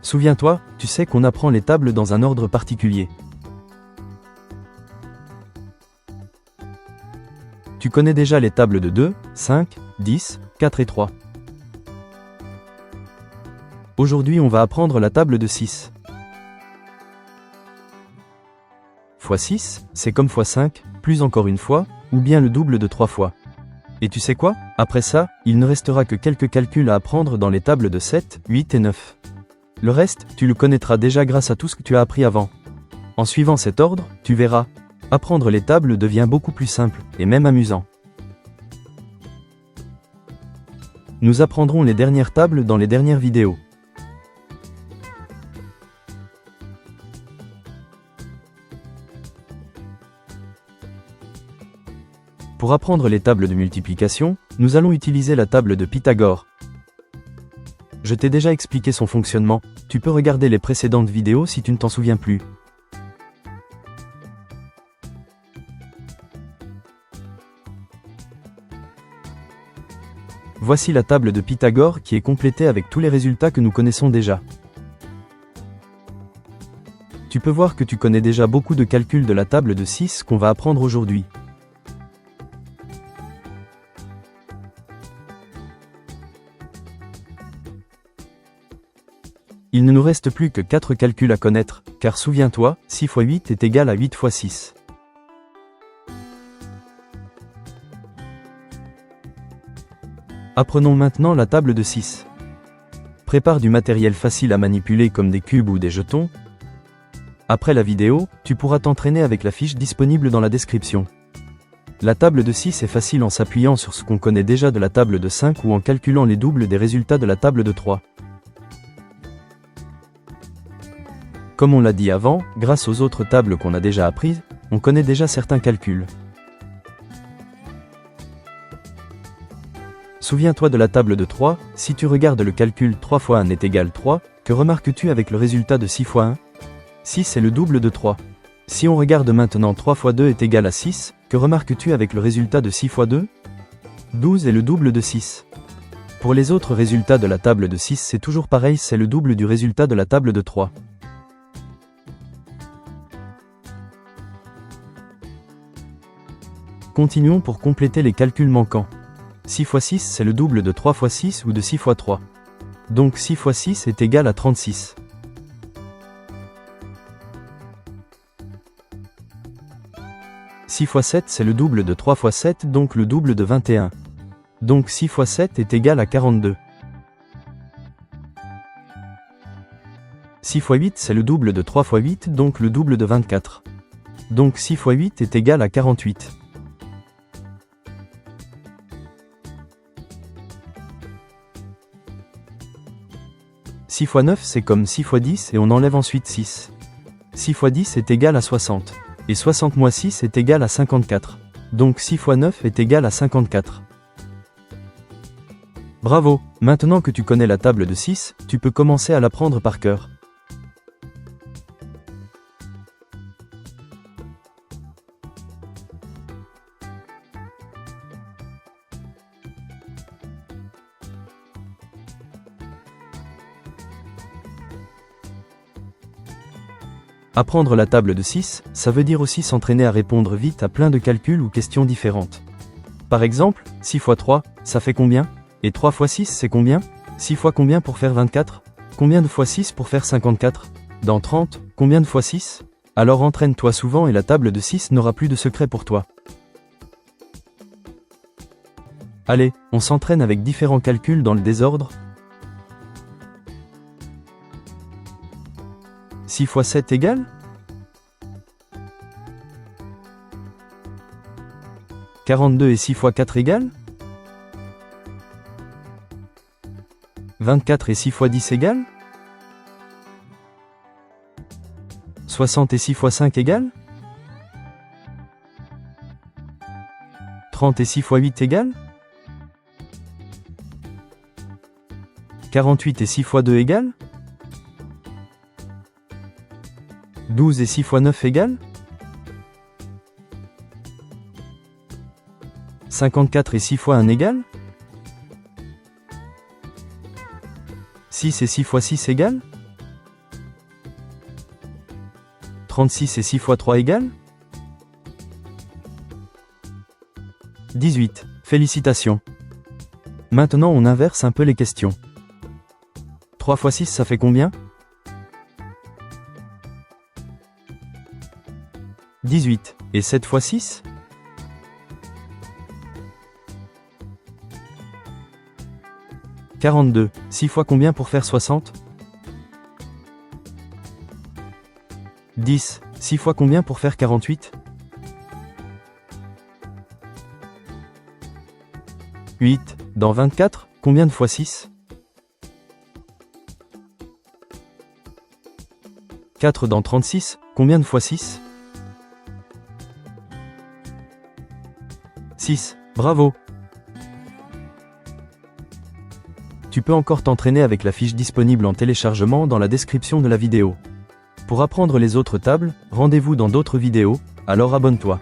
Souviens-toi, tu sais qu'on apprend les tables dans un ordre particulier. Tu connais déjà les tables de 2, 5, 10, 4 et 3. Aujourd'hui, on va apprendre la table de 6. Fois 6, c'est comme fois 5, plus encore une fois, ou bien le double de 3 fois. Et tu sais quoi? Après ça, il ne restera que quelques calculs à apprendre dans les tables de 7, 8 et 9. Le reste, tu le connaîtras déjà grâce à tout ce que tu as appris avant. En suivant cet ordre, tu verras, apprendre les tables devient beaucoup plus simple, et même amusant. Nous apprendrons les dernières tables dans les dernières vidéos. Pour apprendre les tables de multiplication, nous allons utiliser la table de Pythagore. Je t'ai déjà expliqué son fonctionnement, tu peux regarder les précédentes vidéos si tu ne t'en souviens plus. Voici la table de Pythagore qui est complétée avec tous les résultats que nous connaissons déjà. Tu peux voir que tu connais déjà beaucoup de calculs de la table de 6 qu'on va apprendre aujourd'hui. Il ne nous reste plus que 4 calculs à connaître, car souviens-toi, 6 fois 8 est égal à 8 fois 6. Apprenons maintenant la table de 6. Prépare du matériel facile à manipuler comme des cubes ou des jetons. Après la vidéo, tu pourras t'entraîner avec la fiche disponible dans la description. La table de 6 est facile en s'appuyant sur ce qu'on connaît déjà de la table de 5 ou en calculant les doubles des résultats de la table de 3. Comme on l'a dit avant, grâce aux autres tables qu'on a déjà apprises, on connaît déjà certains calculs. Souviens-toi de la table de 3, si tu regardes le calcul 3 fois 1 est égal 3, que remarques-tu avec le résultat de 6 fois 1? 6 est le double de 3. Si on regarde maintenant 3 fois 2 est égal à 6, que remarques-tu avec le résultat de 6 fois 2? 12 est le double de 6. Pour les autres résultats de la table de 6 c'est toujours pareil, c'est le double du résultat de la table de 3. Continuons pour compléter les calculs manquants. 6 fois 6 c'est le double de 3 fois 6 ou de 6 fois 3. Donc 6 fois 6 est égal à 36. « 6 fois 7 c'est le double de 3 fois 7 donc le double de 21. Donc 6 fois 7 est égal à 42. 6 fois 8 c'est le double de 3 fois 8 donc le double de 24. Donc 6 fois 8 est égal à 48. « 6 fois 9 c'est comme 6 fois 10 et on enlève ensuite 6. 6 fois 10 est égal à 60. Et 60 moins 6 est égal à 54. Donc 6 fois 9 est égal à 54. Bravo! Maintenant que tu connais la table de 6, tu peux commencer à l'apprendre par cœur. Apprendre la table de 6, ça veut dire aussi s'entraîner à répondre vite à plein de calculs ou questions différentes. Par exemple, 6 fois 3, ça fait combien? Et 3 fois 6, c'est combien? 6 fois combien pour faire 24? Combien de fois 6 pour faire 54? Dans 30, combien de fois 6? Alors entraîne-toi souvent et la table de 6 n'aura plus de secret pour toi. Allez, on s'entraîne avec différents calculs dans le désordre. 6 fois 7 égale 42 et 6 fois 4 égale 24 et 6 fois 10 égale 60 et 6 fois 5 égale 30 et 6 fois 8 égale 48 et 6 fois 2 égale 12 et 6 fois 9 égale 54 et 6 fois 1 égale 6 et 6 fois 6 égale 36 et 6 fois 3 égale 18. Félicitations. Maintenant on inverse un peu les questions. 3 fois 6 ça fait combien 18. Et 7 fois 6 42. 6 fois combien pour faire 60 10. 6 fois combien pour faire 48 8. Dans 24, combien de fois 6 4 dans 36, combien de fois 6 6. Bravo! Tu peux encore t'entraîner avec la fiche disponible en téléchargement dans la description de la vidéo. Pour apprendre les autres tables, rendez-vous dans d'autres vidéos, alors abonne-toi.